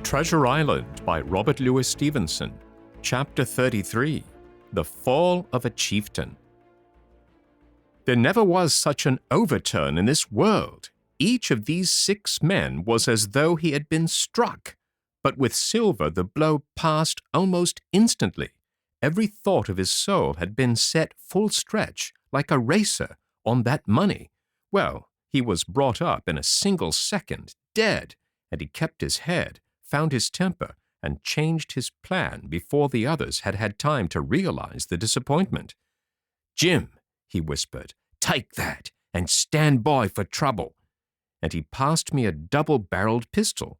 Treasure Island by Robert Louis Stevenson, Chapter 33, The Fall of a Chieftain. There never was such an overturn in this world. Each of these 6 men was as though he had been struck, but with Silver the blow passed almost instantly. Every thought of his soul had been set full stretch, like a racer, on that money. Well, he was brought up in a single second, dead, and he kept his head, found his temper, and changed his plan before the others had had time to realize the disappointment. "Jim," he whispered, "take that, and stand by for trouble." And he passed me a double-barreled pistol.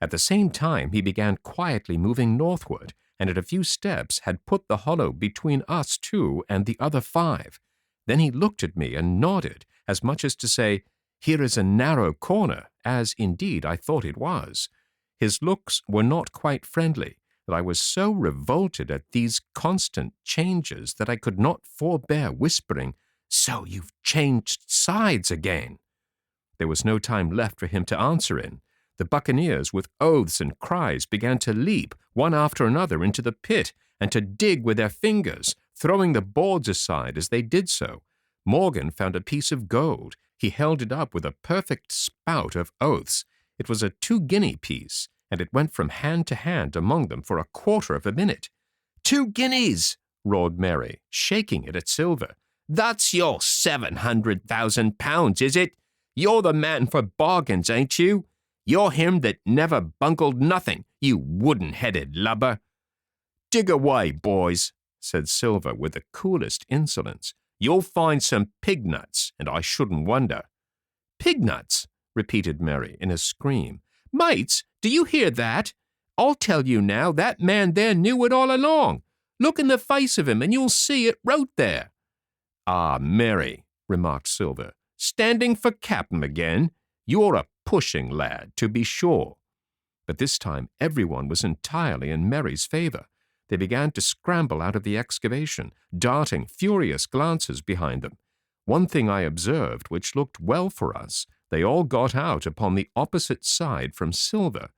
At the same time, he began quietly moving northward, and at a few steps had put the hollow between us 2 and the other 5. Then he looked at me and nodded, as much as to say, "Here is a narrow corner," as indeed I thought it was. His looks were not quite friendly, but I was so revolted at these constant changes that I could not forbear whispering, "So you've changed sides again." There was no time left for him to answer in. The buccaneers, with oaths and cries, began to leap, one after another, into the pit, and to dig with their fingers, throwing the boards aside as they did so. Morgan found a piece of gold. He held it up with a perfect spout of oaths. It was a 2-guinea piece, and it went from hand to hand among them for a quarter of a minute. 2 guineas! Roared Mary, shaking it at Silver. "That's your £700,000, is it? You're the man for bargains, ain't you? You're him that never bungled nothing, you wooden-headed lubber." "Dig away, boys," said Silver with the coolest insolence. "You'll find some pig nuts, and I shouldn't wonder." "Pig nuts?" repeated Mary in a scream. "Mates, do you hear that? I'll tell you now, that man there knew it all along. Look in the face of him and you'll see it wrote there." "Ah, Mary," remarked Silver, "standing for captain again. You're a pushing lad, to be sure." But this time everyone was entirely in Mary's favor. They began to scramble out of the excavation, darting furious glances behind them. One thing I observed which looked well for us. They all got out upon the opposite side from Silver.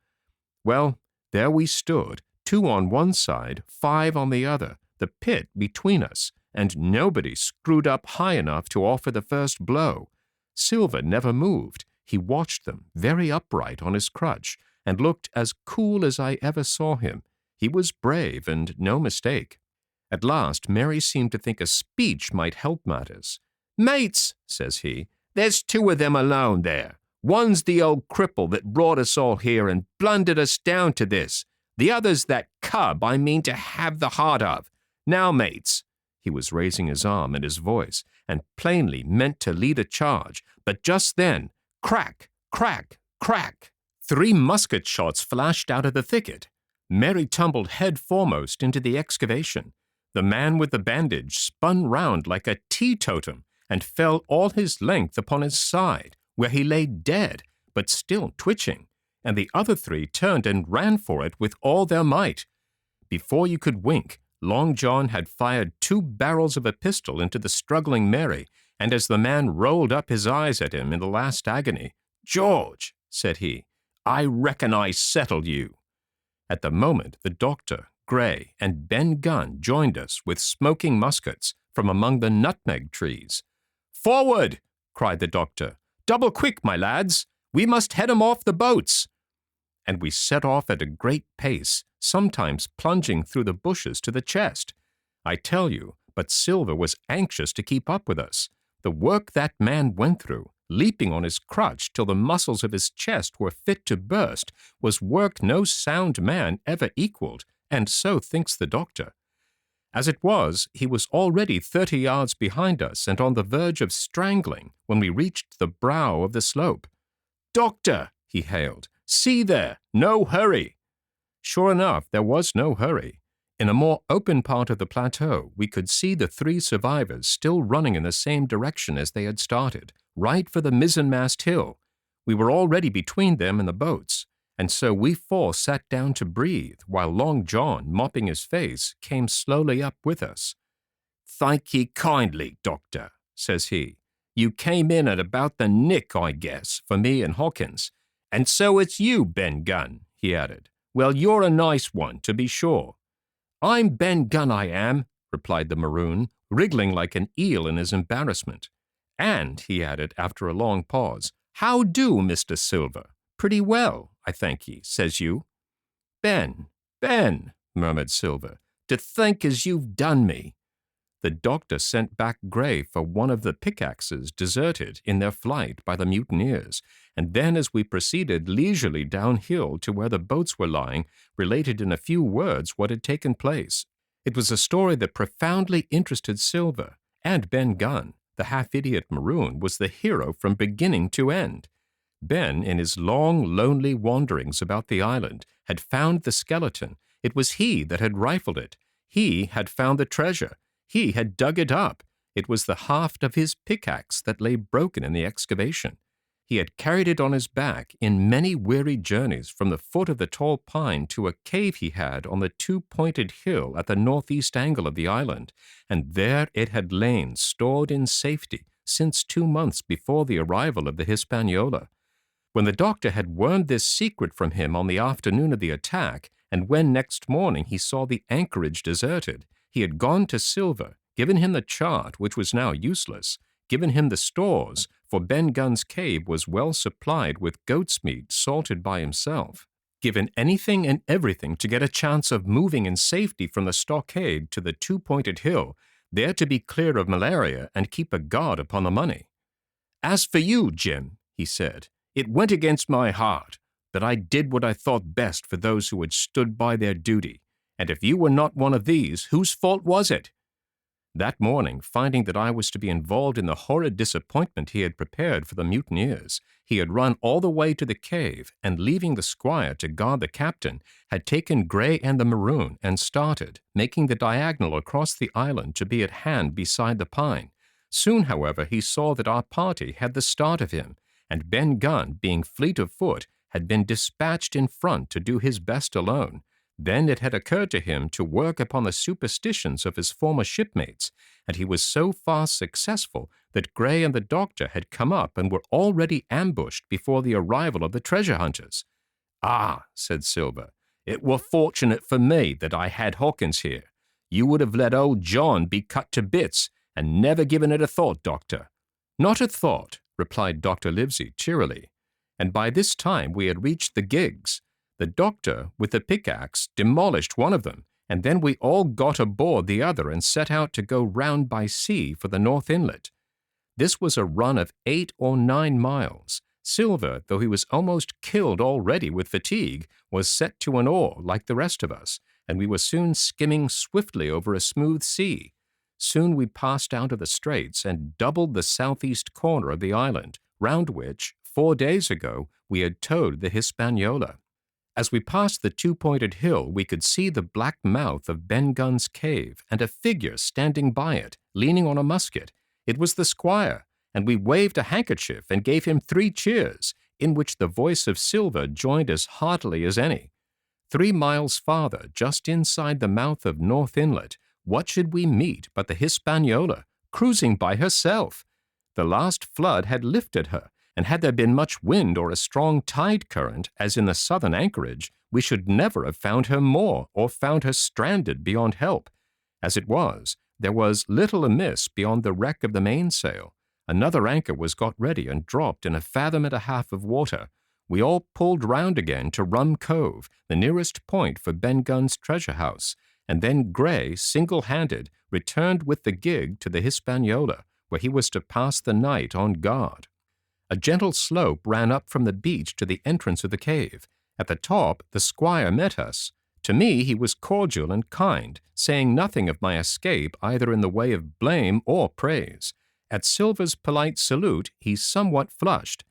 Well, there we stood, 2 on one side, 5 on the other, the pit between us, and nobody screwed up high enough to offer the first blow. Silver never moved. He watched them, very upright on his crutch, and looked as cool as I ever saw him. He was brave, and no mistake. At last, Mary seemed to think a speech might help matters. "Mates," says he, "there's 2 of them alone there. One's the old cripple that brought us all here and blundered us down to this. The other's that cub I mean to have the heart of. Now, mates," he was raising his arm and his voice, and plainly meant to lead a charge, but just then, crack, crack, crack, 3 musket shots flashed out of the thicket. Mary tumbled head foremost into the excavation. The man with the bandage spun round like a teetotum and fell all his length upon his side, where he lay dead, but still twitching, and the other 3 turned and ran for it with all their might. Before you could wink, Long John had fired 2 barrels of a pistol into the struggling Mary, and as the man rolled up his eyes at him in the last agony, "George," said he, "I reckon I settled you." At the moment, the doctor, Gray, and Ben Gunn joined us with smoking muskets from among the nutmeg trees. "Forward!" cried the doctor. "Double quick, my lads! We must head 'em off the boats!" And we set off at a great pace, sometimes plunging through the bushes to the chest. I tell you, but Silver was anxious to keep up with us. The work that man went through, leaping on his crutch till the muscles of his chest were fit to burst, was work no sound man ever equaled, and so thinks the doctor. As it was, he was already 30 yards behind us and on the verge of strangling when we reached the brow of the slope. "Doctor," he hailed, "see there, no hurry." Sure enough, there was no hurry. In a more open part of the plateau, we could see the 3 survivors still running in the same direction as they had started, right for the mizzenmast hill. We were already between them and the boats, and so we 4 sat down to breathe, while Long John, mopping his face, came slowly up with us. "Thank ye kindly, doctor," says he. "You came in at about the nick, I guess, for me and Hawkins. And so it's you, Ben Gunn," he added, Well, you're a nice one, to be sure. I'm Ben Gunn, I am, replied the maroon, wriggling like an eel in his embarrassment. And, he added after a long pause, how do, Mr. Silver? Pretty well, I thank ye, says you. Ben, Ben, murmured Silver, to think as you've done me. The doctor sent back Gray for one of the pickaxes deserted in their flight by the mutineers, and then as we proceeded leisurely downhill to where the boats were lying, related in a few words what had taken place. It was a story that profoundly interested Silver, and Ben Gunn, the half-idiot maroon, was the hero from beginning to end. Ben, in his long, lonely wanderings about the island, had found the skeleton. It was he that had rifled it. He had found the treasure. He had dug it up. It was the haft of his pickaxe that lay broken in the excavation. He had carried it on his back in many weary journeys from the foot of the tall pine to a cave he had on the two-pointed hill at the northeast angle of the island, and there it had lain stored in safety since 2 months before the arrival of the Hispaniola. When the doctor had learned this secret from him on the afternoon of the attack, and when next morning he saw the anchorage deserted, he had gone to Silver, given him the chart, which was now useless, given him the stores, for Ben Gunn's cave was well supplied with goat's meat salted by himself, given anything and everything to get a chance of moving in safety from the stockade to the two-pointed hill, there to be clear of malaria and keep a guard upon the money. As for you, Jim, he said, it went against my heart, but I did what I thought best for those who had stood by their duty. And if you were not one of these, whose fault was it? That morning, finding that I was to be involved in the horrid disappointment he had prepared for the mutineers, he had run all the way to the cave, and leaving the squire to guard the captain, had taken Gray and the maroon and started, making the diagonal across the island to be at hand beside the pine. Soon, however, he saw that our party had the start of him, and Ben Gunn, being fleet of foot, had been dispatched in front to do his best alone. Then it had occurred to him to work upon the superstitions of his former shipmates, and he was so far successful that Gray and the doctor had come up and were already ambushed before the arrival of the treasure hunters. Ah, said Silver, it were fortunate for me that I had Hawkins here. You would have let old John be cut to bits, and never given it a thought, Doctor. Not a thought, replied Dr. Livesey cheerily, and by this time we had reached the gigs. The doctor, with the pickaxe, demolished one of them, and then we all got aboard the other and set out to go round by sea for the North Inlet. This was a run of 8 or 9 miles. Silver, though he was almost killed already with fatigue, was set to an oar like the rest of us, and we were soon skimming swiftly over a smooth sea. Soon we passed out of the straits and doubled the southeast corner of the island, round which, 4 days ago, we had towed the Hispaniola. As we passed the two-pointed hill, we could see the black mouth of Ben Gunn's cave and a figure standing by it, leaning on a musket. It was the squire, and we waved a handkerchief and gave him 3 cheers, in which the voice of Silver joined as heartily as any. 3 miles farther, just inside the mouth of North Inlet, what should we meet but the Hispaniola, cruising by herself? The last flood had lifted her, and had there been much wind or a strong tide current, as in the southern anchorage, we should never have found her more or found her stranded beyond help. As it was, there was little amiss beyond the wreck of the mainsail. Another anchor was got ready and dropped in 1.5 fathoms of water. We all pulled round again to Rum Cove, the nearest point for Ben Gunn's treasure house, and then Gray, single-handed, returned with the gig to the Hispaniola, where he was to pass the night on guard. A gentle slope ran up from the beach to the entrance of the cave. At the top, the squire met us. To me he was cordial and kind, saying nothing of my escape either in the way of blame or praise. At Silver's polite salute he somewhat flushed.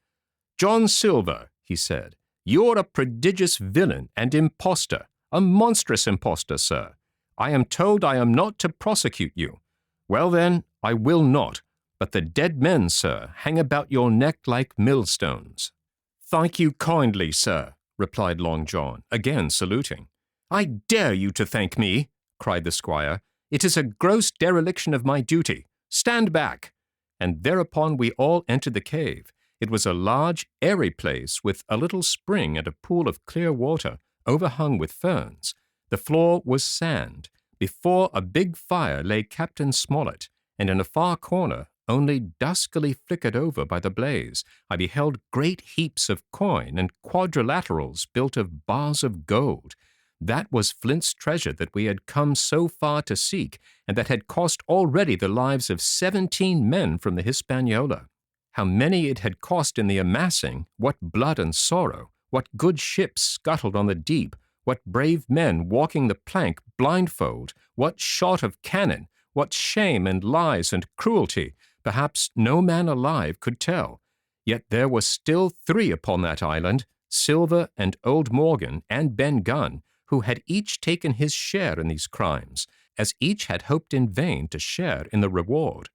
"John Silver," he said, "you're a prodigious villain and impostor, a monstrous impostor, sir. I am told I am not to prosecute you. Well then, I will not. But the dead men, sir, hang about your neck like millstones." "Thank you kindly, sir," replied Long John, again saluting. "I dare you to thank me," cried the squire. "It is a gross dereliction of my duty. Stand back." And thereupon we all entered the cave. It was a large, airy place with a little spring and a pool of clear water, overhung with ferns. The floor was sand. Before a big fire lay Captain Smollett, and in a far corner, only duskily flickered over by the blaze, I beheld great heaps of coin and quadrilaterals built of bars of gold. That was Flint's treasure that we had come so far to seek, and that had cost already the lives of 17 men from the Hispaniola. How many it had cost in the amassing, what blood and sorrow, what good ships scuttled on the deep, what brave men walking the plank blindfold, what shot of cannon, what shame and lies and cruelty, perhaps no man alive could tell. Yet there were still 3 upon that island, Silver and old Morgan and Ben Gunn, who had each taken his share in these crimes, as each had hoped in vain to share in the reward.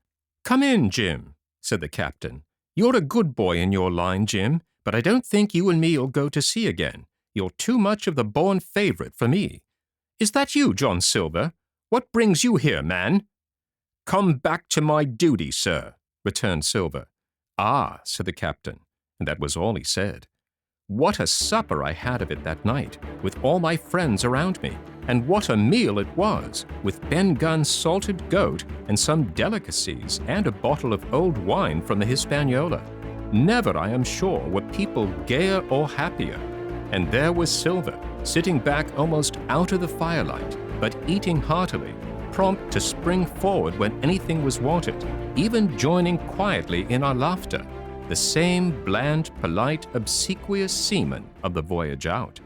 "Come in, Jim," said the captain. "You're a good boy in your line, Jim, but I don't think you and me'll go to sea again. You're too much of the born favourite for me. Is that you, John Silver? What brings you here, man?" "Come back to my duty, sir," returned Silver. "Ah," said the captain, and that was all he said. What a supper I had of it that night, with all my friends around me, and what a meal it was, with Ben Gunn's salted goat and some delicacies and a bottle of old wine from the Hispaniola. Never, I am sure, were people gayer or happier. And there was Silver, sitting back almost out of the firelight, but eating heartily, prompt to spring forward when anything was wanted, even joining quietly in our laughter, the same bland, polite, obsequious seaman of the voyage out.